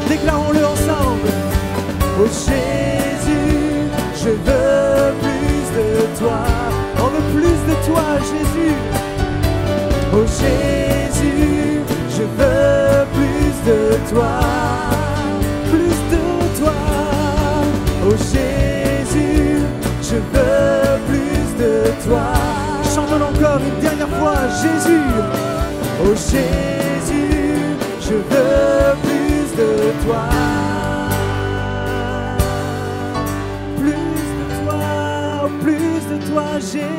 Speaker 5: Déclarons-le ensemble. Oh Jésus, je veux plus de toi. On veut plus de toi, Jésus. Oh Jésus, je veux plus de toi, plus de toi. Oh Jésus, je veux plus de toi. Chantons encore une dernière fois, Jésus. Oh Jésus, je veux plus de toi. Plus de toi, oh, plus de toi, Jésus.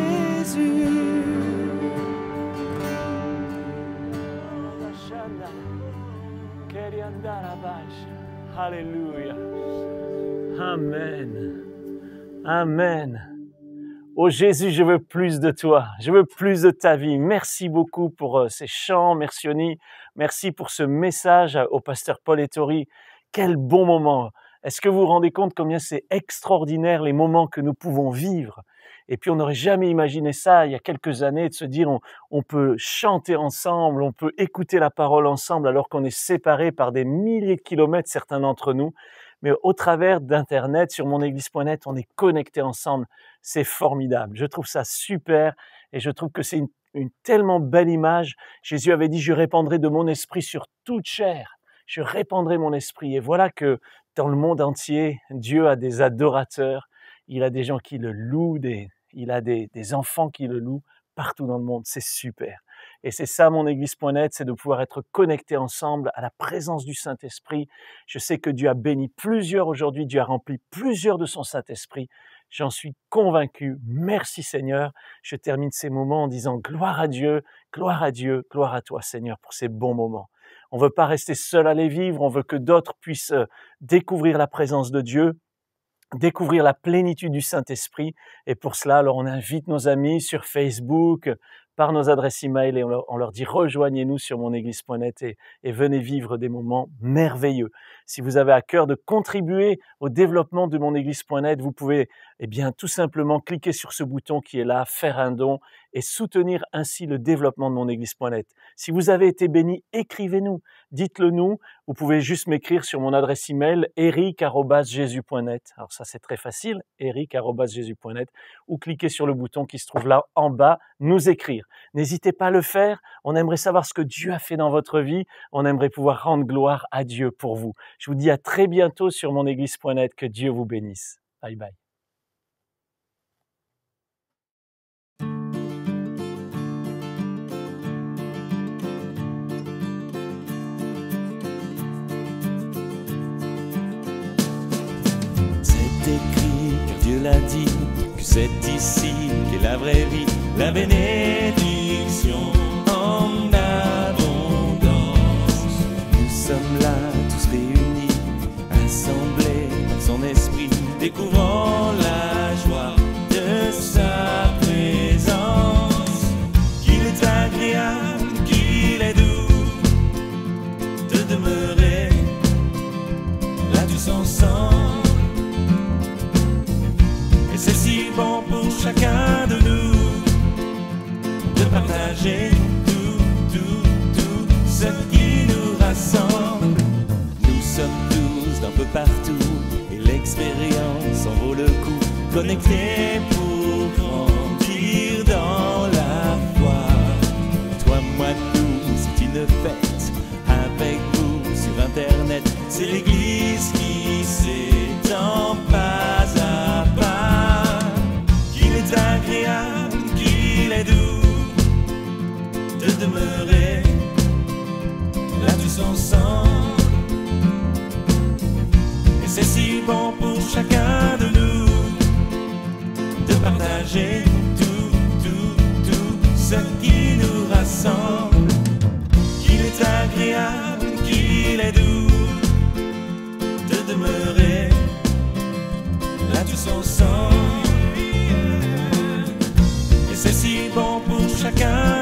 Speaker 3: Alléluia. Amen. Amen. Oh Jésus, je veux plus de toi. Je veux plus de ta vie. Merci beaucoup pour ces chants. Merci Oni. Merci pour ce message au pasteur Paul Ettori. Quel bon moment. Est-ce que vous vous rendez compte combien c'est extraordinaire les moments que nous pouvons vivre? Et puis on n'aurait jamais imaginé ça il y a quelques années, de se dire on peut chanter ensemble, on peut écouter la parole ensemble alors qu'on est séparés par des milliers de kilomètres, certains d'entre nous. Mais au travers d'Internet, sur monéglise.net, on est connectés ensemble. C'est formidable. Je trouve ça super et je trouve que c'est une tellement belle image. Jésus avait dit, je répandrai de mon esprit sur toute chair. Je répandrai mon esprit. Et voilà que dans le monde entier, Dieu a des adorateurs. Il a des gens qui le louent, il a des enfants qui le louent partout dans le monde. C'est super. Et c'est ça, monéglise.net, c'est de pouvoir être connectés ensemble à la présence du Saint-Esprit. Je sais que Dieu a béni plusieurs aujourd'hui, Dieu a rempli plusieurs de son Saint-Esprit. J'en suis convaincu. Merci Seigneur. Je termine ces moments en disant gloire à Dieu, gloire à Dieu, gloire à toi Seigneur pour ces bons moments. On ne veut pas rester seul à les vivre, on veut que d'autres puissent découvrir la présence de Dieu, découvrir la plénitude du Saint-Esprit. Et pour cela, alors on invite nos amis sur Facebook, par nos adresses email et on leur dit rejoignez-nous sur monéglise.net et venez vivre des moments merveilleux. Si vous avez à cœur de contribuer au développement de monéglise.net, vous pouvez tout simplement cliquer sur ce bouton qui est là, faire un don et soutenir ainsi le développement de monéglise.net. Si vous avez été béni, écrivez-nous, dites-le nous. Vous pouvez juste m'écrire sur mon adresse email eric@jesus.net. Alors ça c'est très facile, eric@jesus.net ou cliquez sur le bouton qui se trouve là en bas, nous écrire. N'hésitez pas à le faire, on aimerait savoir ce que Dieu a fait dans votre vie, on aimerait pouvoir rendre gloire à Dieu pour vous. Je vous dis à très bientôt sur monéglise.net, que Dieu vous bénisse. Bye bye.
Speaker 2: C'est écrit, car Dieu l'a dit, que c'est ici qu'est la vraie vie, la bénédiction en abondance. Nous sommes là, tous réunis, assemblés par son esprit, découvrant la joie de sa présence. Qu'il est agréable, qu'il est doux de demeurer là tous ensemble. Et c'est si bon pour chacun de nous de partager tout ce qui nous rassemble. Nous sommes tous d'un peu partout et l'expérience en vaut le coup. Connectés pour grandir dans la foi. Toi, moi, nous, c'est une fête avec vous sur Internet. C'est l'Église qui s'étend pas à pas. Qu'il est agréable, qu'il est doux de demeurer là tous ensemble. Et c'est si bon pour chacun de nous de partager tout ce qui nous rassemble. Qu'il est agréable, qu'il est doux de demeurer là tous ensemble. Et c'est si bon pour chacun